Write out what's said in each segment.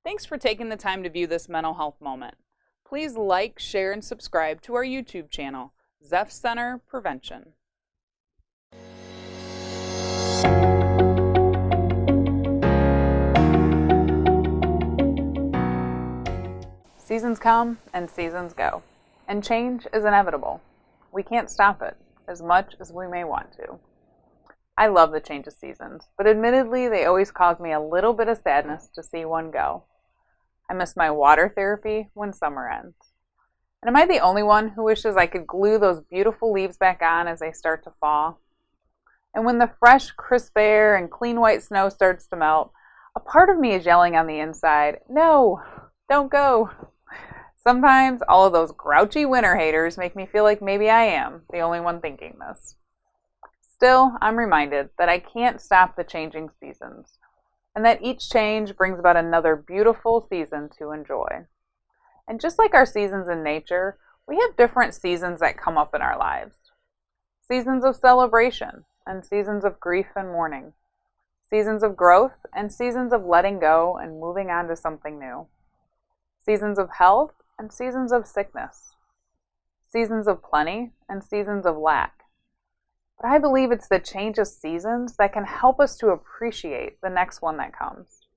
Thanks for taking the time to view this mental health moment. Please like, share, and subscribe to our YouTube channel, Zeph Center Prevention. Seasons come and seasons go, and change is inevitable. We can't stop it, as much as we may want to. I love the change of seasons, but admittedly they always cause me a little bit of sadness to see one go. I miss my water therapy when summer ends. And am I the only one who wishes I could glue those beautiful leaves back on as they start to fall? And when the fresh, crisp air and clean white snow starts to melt, a part of me is yelling on the inside, "No, don't go." Sometimes all of those grouchy winter haters make me feel like maybe I am the only one thinking this. Still, I'm reminded that I can't stop the changing seasons, and that each change brings about another beautiful season to enjoy. And just like our seasons in nature, we have different seasons that come up in our lives. Seasons of celebration and seasons of grief and mourning. Seasons of growth and seasons of letting go and moving on to something new. Seasons of health and seasons of sickness. Seasons of plenty and seasons of lack. But I believe it's the change of seasons that can help us to appreciate the next one that comes.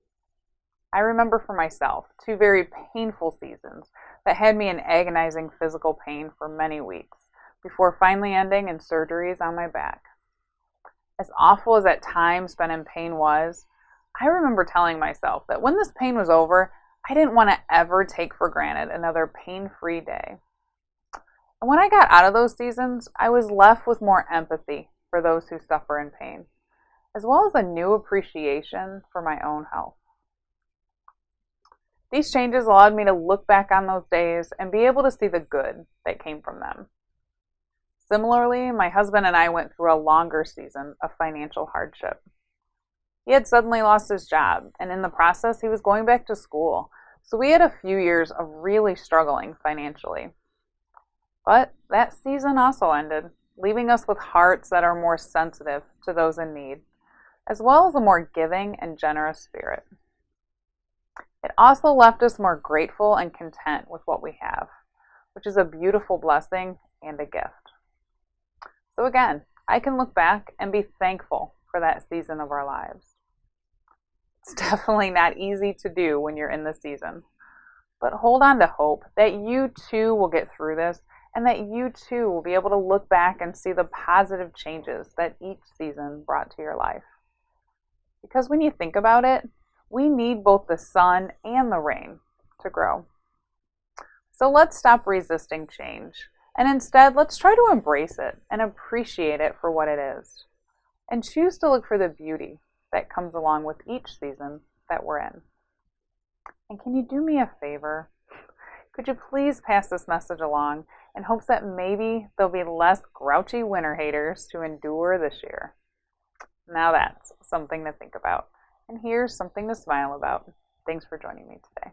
I remember for myself 2 very painful seasons that had me in agonizing physical pain for many weeks before finally ending in surgeries on my back. As awful as that time spent in pain was, I remember telling myself that when this pain was over, I didn't want to ever take for granted another pain-free day. And when I got out of those seasons, I was left with more empathy for those who suffer in pain, as well as a new appreciation for my own health. These changes allowed me to look back on those days and be able to see the good that came from them. Similarly, my husband and I went through a longer season of financial hardship. He had suddenly lost his job, and in the process, he was going back to school, so we had a few years of really struggling financially. But that season also ended, leaving us with hearts that are more sensitive to those in need, as well as a more giving and generous spirit. It also left us more grateful and content with what we have, which is a beautiful blessing and a gift. So again, I can look back and be thankful for that season of our lives. It's definitely not easy to do when you're in the season, but hold on to hope that you too will get through this and that you too will be able to look back and see the positive changes that each season brought to your life. Because when you think about it, we need both the sun and the rain to grow. So let's stop resisting change, and instead let's try to embrace it and appreciate it for what it is, and choose to look for the beauty that comes along with each season that we're in. And can you do me a favor? Could you please pass this message along in hopes that maybe there'll be less grouchy winter haters to endure this year? Now that's something to think about. And here's something to smile about. Thanks for joining me today.